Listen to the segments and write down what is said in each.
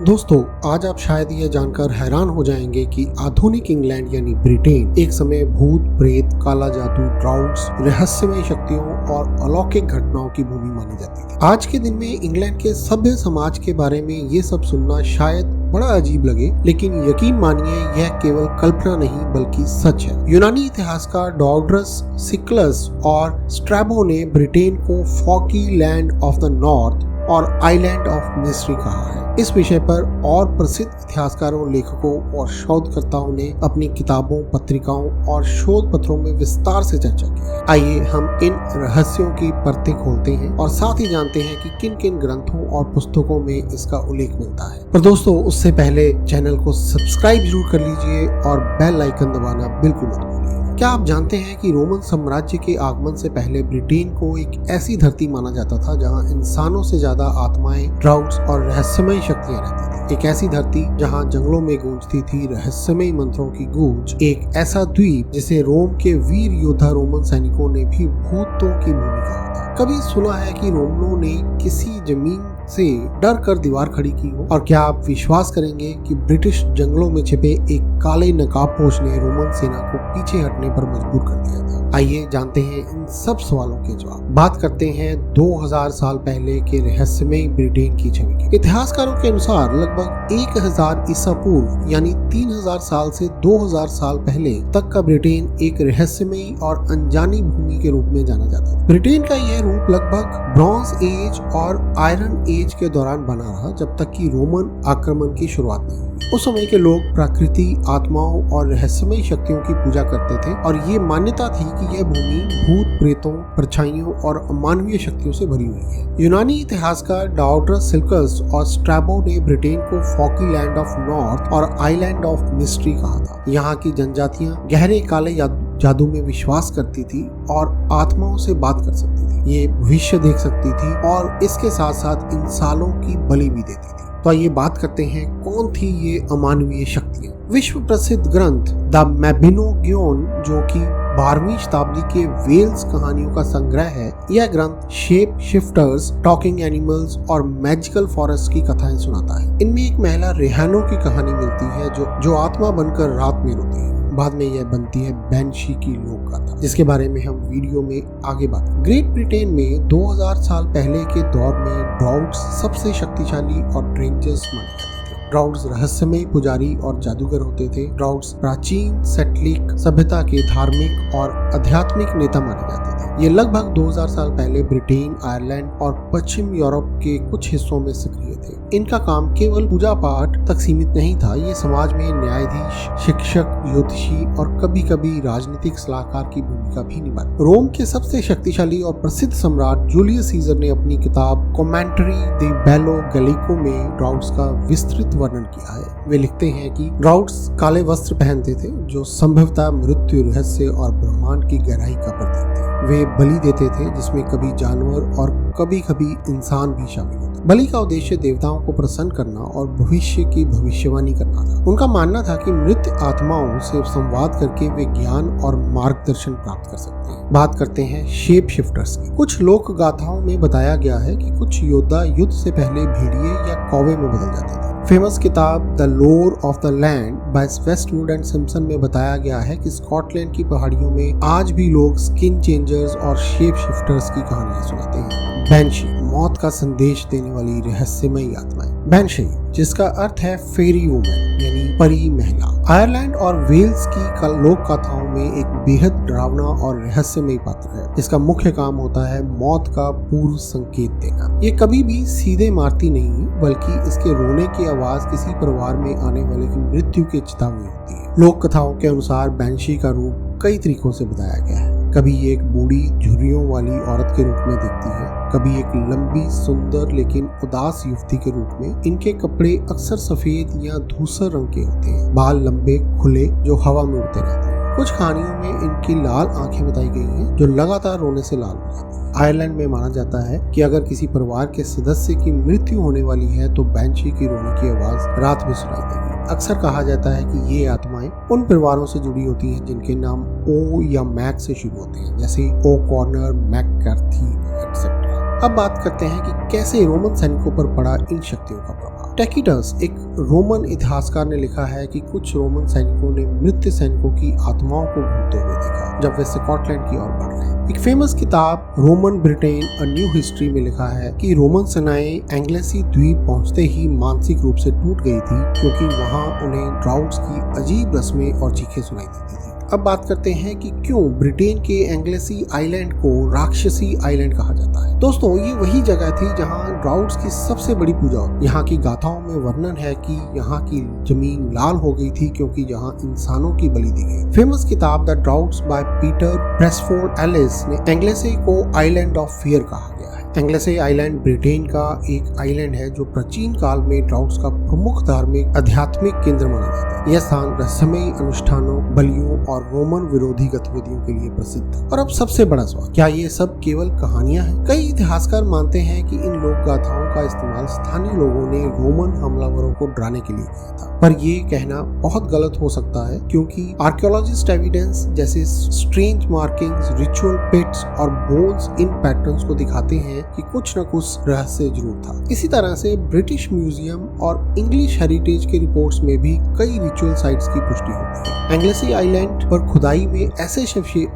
दोस्तों, आज आप शायद ये जानकर हैरान हो जाएंगे कि आधुनिक इंग्लैंड यानी ब्रिटेन एक समय भूत प्रेत, काला जादू, ड्राउट्स, रहस्यमय शक्तियों और अलौकिक घटनाओं की भूमि मानी जाती थी। आज के दिन में इंग्लैंड के सभ्य समाज के बारे में ये सब सुनना शायद बड़ा अजीब लगे, लेकिन यकीन मानिए यह केवल कल्पना नहीं बल्कि सच है। यूनानी इतिहासकार डॉर्डरस सिक्लस और स्ट्रैबो ने ब्रिटेन को फॉकी लैंड ऑफ द नॉर्थ और आइलैंड ऑफ मिस्ट्री कहा है। इस विषय पर और प्रसिद्ध इतिहासकारों, लेखकों और शोधकर्ताओं ने अपनी किताबों, पत्रिकाओं और शोध पत्रों में विस्तार से चर्चा की है। आइए हम इन रहस्यों की परतें खोलते हैं और साथ ही जानते हैं कि किन किन ग्रंथों और पुस्तकों में इसका उल्लेख मिलता है। पर दोस्तों, उससे पहले चैनल को सब्सक्राइब जरूर कर लीजिए और बेल आइकन दबाना बिल्कुल मत भूलिए। क्या आप जानते हैं कि रोमन साम्राज्य के आगमन से पहले ब्रिटेन को एक ऐसी धरती माना जाता था जहां इंसानों से ज्यादा आत्माएं, ड्राउट्स और रहस्यमय शक्तियां रहती थी। एक ऐसी धरती जहां जंगलों में गूंजती थी रहस्यमय मंत्रों की गूंज। एक ऐसा द्वीप जिसे रोम के वीर योद्धा रोमन सैनिकों ने भी भूतों की भूमि कहा था। कभी सुना है कि रोमनों ने किसी जमीन से डर कर दीवार खड़ी की हो? और क्या आप विश्वास करेंगे कि ब्रिटिश जंगलों में छिपे एक काले नकाबपोश ने रोमन सेना को पीछे हटने पर मजबूर कर दिया था? आइए जानते हैं इन सब सवालों के जवाब। बात करते हैं 2000 साल पहले के रहस्यमय ब्रिटेन की छवि की। इतिहासकारों के अनुसार लगभग 1000 ईसा पूर्व यानी 3000 साल से 2000 साल पहले तक का ब्रिटेन एक रहस्यमय और अनजानी भूमि के रूप में जाना जाता था। ब्रिटेन का यह रूप लगभग ब्रॉन्ज एज और आयरन एज के दौरान बना रहा, जब तक कि रोमन आक्रमण की शुरुआत नहीं हुई। उस समय के लोग प्रकृति, आत्माओं और रहस्यमय शक्तियों की पूजा करते थे और ये मान्यता थी कि यह भूमि भूत प्रेतों, परछाइयों और अमानवीय शक्तियों से भरी हुई है। यूनानी इतिहासकार डॉर्डरस सिक्लस और स्ट्रैबो ने ब्रिटेन को फॉकी लैंड ऑफ नॉर्थ और आइलैंड ऑफ मिस्ट्री कहा था। यहाँ की जनजातियां गहरे काले जादू में विश्वास करती थी और आत्माओं से बात कर सकती थी। ये भविष्य देख सकती थी और इसके साथ साथ इंसानों की बलि भी देती थी। तो आइए बात करते हैं कौन थी ये अमानवीय शक्तियां। विश्व प्रसिद्ध ग्रंथ द मैबिनोगियन, जो कि 12वीं शताब्दी के वेल्स कहानियों का संग्रह है, यह ग्रंथ शेप शिफ्टर्स, टॉकिंग एनिमल्स और मैजिकल फॉरेस्ट की कथाएं सुनाता है। इनमें एक महिला रेहानो की कहानी मिलती है जो आत्मा बनकर रात में रोती है। बाद में यह बनती है बैनशी की लोक गाथा, जिसके बारे में हम वीडियो में आगे बात करेंगे। ग्रेट ब्रिटेन में 2000 साल पहले के दौर में ड्राउट्स सबसे शक्तिशाली और डेंजरस माने जाते थे। ड्राउट्स रहस्यमय पुजारी और जादूगर होते थे। ड्राउट्स प्राचीन सेल्टिक सभ्यता के धार्मिक और आध्यात्मिक नेता माने जाते थे। ये लगभग 2000 साल पहले ब्रिटेन, आयरलैंड और पश्चिम यूरोप के कुछ हिस्सों में सक्रिय थे। इनका काम केवल पूजा पाठ तक सीमित नहीं था। ये समाज में न्यायाधीश, शिक्षक, ज्योतिषी और कभी कभी राजनीतिक सलाहकार की भूमिका भी निभाते। रोम के सबसे शक्तिशाली और प्रसिद्ध सम्राट जूलियस सीजर ने अपनी किताब कमेंट्री द बेलो गैलिको में ड्राउट्स का विस्तृत वर्णन किया है। वे लिखते हैं कि ड्राउट्स काले वस्त्र पहनते थे जो संभवतः मृत्यु, रहस्य और ब्रह्मांड की गहराई का प्रतीक थे। वे बलि देते थे जिसमें कभी जानवर और कभी कभी इंसान भी शामिल होते। बलि का उद्देश्य देवताओं को प्रसन्न करना और भविष्य की भविष्यवाणी करना था। उनका मानना था कि मृत आत्माओं से संवाद करके वे ज्ञान और मार्गदर्शन प्राप्त कर सकते हैं। बात करते हैं शेप शिफ्टर्स की। कुछ लोक गाथाओं में बताया गया है कि कुछ योद्धा युद्ध से पहले भेड़िए या कौवे में बदल जाते थे। फेमस किताब the lore of the land by Westwood and Simpson में बताया गया है कि स्कॉटलैंड की पहाड़ियों में आज भी लोग स्किन चेंजर्स और शेप शिफ्टर्स की कहानियां सुनाते हैं। बैनशी, मौत का संदेश देने वाली रहस्यमय आत्माएं। बैनशी, जिसका अर्थ है फेरी वुमन यानी परी महिला, आयरलैंड और वेल्स की लोक कथाओं में एक बेहद डरावना और रहस्यमय पात्र है। इसका मुख्य काम होता है मौत का पूर्व संकेत देना। ये कभी भी सीधे मारती नहीं, बल्कि इसके रोने की आवाज किसी परिवार में आने वाले की मृत्यु की चेतावनी होती है। लोक कथाओं के अनुसार बैनशी का रूप कई तरीकों से बताया गया है। कभी एक बूढ़ी झुर्रियों वाली औरत के रूप में दिखती है, कभी एक लंबी, सुंदर लेकिन उदास युवती के रूप में। इनके कपड़े अक्सर सफेद या धूसर रंग के होते हैं। बाल लंबे, खुले, जो हवा में उड़ते रहते हैं। कुछ कहानियों में इनकी लाल आंखें बताई गई हैं, जो लगातार रोने से लाल हो जाती हैं। आयरलैंड में माना जाता है कि अगर किसी परिवार के सदस्य की मृत्यु होने वाली है तो बैनशी की रोने की आवाज रात में सुनाई देगी। अक्सर कहा जाता है कि ये आत्माएं उन परिवारों से जुड़ी होती हैं जिनके नाम ओ या मैक से शुरू होते हैं, जैसे ओ कॉर्नर, मैककार्थी, एटसेट्रा। अब बात करते हैं कि कैसे रोमन सैनिकों पर पड़ा इन शक्तियों का प्रभाव। टैकिटस एक रोमन इतिहासकार ने लिखा है कि कुछ रोमन सैनिकों ने मृत सैनिकों की आत्माओं को घूमते हुए देखा जब वे स्कॉटलैंड की ओर बढ़ रहे। एक फेमस किताब Roman Britain a new history में लिखा है कि रोमन सेनाएं एंग्लेसी द्वीप पहुंचते ही मानसिक रूप से टूट गई थी क्योंकि वहां उन्हें ड्राउट्स की अजीब रस्में और चीखें सुनाई देती थी। अब बात करते हैं कि क्यों ब्रिटेन के एंग्लेसी आइलैंड को राक्षसी आइलैंड कहा जाता है। दोस्तों, ये वही जगह थी जहां ड्राउट्स की सबसे बड़ी पूजा होती। यहाँ की गाथाओं में वर्णन है कि यहाँ की जमीन लाल हो गई थी क्योंकि यहाँ इंसानों की बलि दी गई। फेमस किताब the druids by Peter Berresford Ellis ने एंग्लेसी को आइलैंड ऑफ फियर कहा गया है। एंग्लेसी आइलैंड ब्रिटेन का एक आइलैंड है जो प्राचीन काल में ड्राउट्स का प्रमुख धार्मिक आध्यात्मिक केंद्र माना जाता है। यह स्थान रहस्यमयी अनुष्ठानों, बलियों और रोमन विरोधी गतिविधियों के लिए प्रसिद्ध है। और अब सबसे बड़ा सवाल, क्या ये सब केवल कहानियां हैं? कई इतिहासकार मानते हैं कि इन लोक गाथाओं का इस्तेमाल स्थानीय लोगों ने रोमन हमलावरों को डराने के लिए किया था, पर ये कहना बहुत गलत हो सकता है क्योंकि आर्कियोलॉजिस्ट एविडेंस जैसे स्ट्रेंज मार्किंग्स, रिचुअल पिट्स और बोन्स इन पैटर्न्स को दिखाते हैं कि कुछ न कुछ रहस्य जरूर था। इसी तरह से ब्रिटिश म्यूजियम और इंग्लिश हेरिटेज के रिपोर्ट्स में भी कई रिचुअल साइट्स की पुष्टि होती है। एंग्लेसी आइलैंड पर खुदाई में ऐसे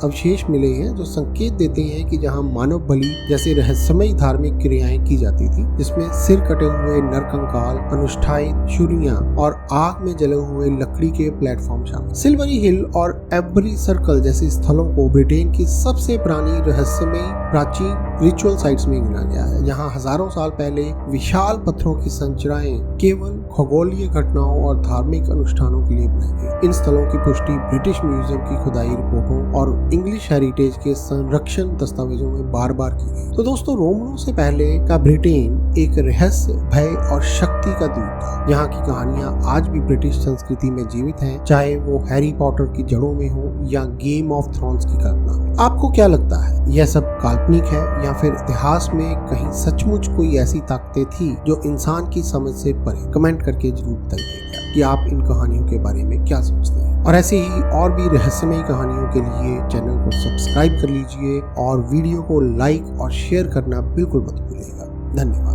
अवशेष मिले हैं जो संकेत देते हैं कि जहां मानव बलि जैसे रहस्यमयी धार्मिक क्रियाएं की जाती थी, जिसमें सिर कटे हुए नरकंकाल, अनुष्ठायित छुरियां और आग में जले हुए लकड़ी के प्लेटफॉर्म शामिल। सिल्वरी हिल और एवरी सर्कल जैसे स्थलों को ब्रिटेन की सबसे पुरानी रहस्यमयी प्राचीन रिचुअल साइट्स में गिना गया है, जहां हजारों साल पहले विशाल पत्थरों की संरचनाएं केवल खगोलीय घटनाओं और धार्मिक अनुष्ठानों के लिए बनाई गई। इन स्थलों की पुष्टि ब्रिटिश म्यूजियम की खुदाई रिपोर्टों और इंग्लिश हेरिटेज के संरक्षण दस्तावेजों में बार बार की गई। तो दोस्तों, रोमनों से पहले का ब्रिटेन एक रहस्य, भय और शक्ति का द्वीप था। यहाँ की कहानियां आज भी ब्रिटिश संस्कृति में जीवित हैं, चाहे वो हैरी पॉटर की जड़ों में हो या गेम ऑफ थ्रोन्स की कल्पना। आपको क्या लगता है, यह सब काल्पनिक है या फिर इतिहास में कहीं सचमुच कोई ऐसी ताकतें थी जो इंसान की समझ से परे? कमेंट करके जरूर बताइएगा कि आप इन कहानियों के बारे में क्या सोचते हैं। और ऐसे ही और भी रहस्यमयी कहानियों के लिए चैनल को सब्सक्राइब कर लीजिए और वीडियो को लाइक और शेयर करना बिल्कुल मत भूलिएगा। धन्यवाद।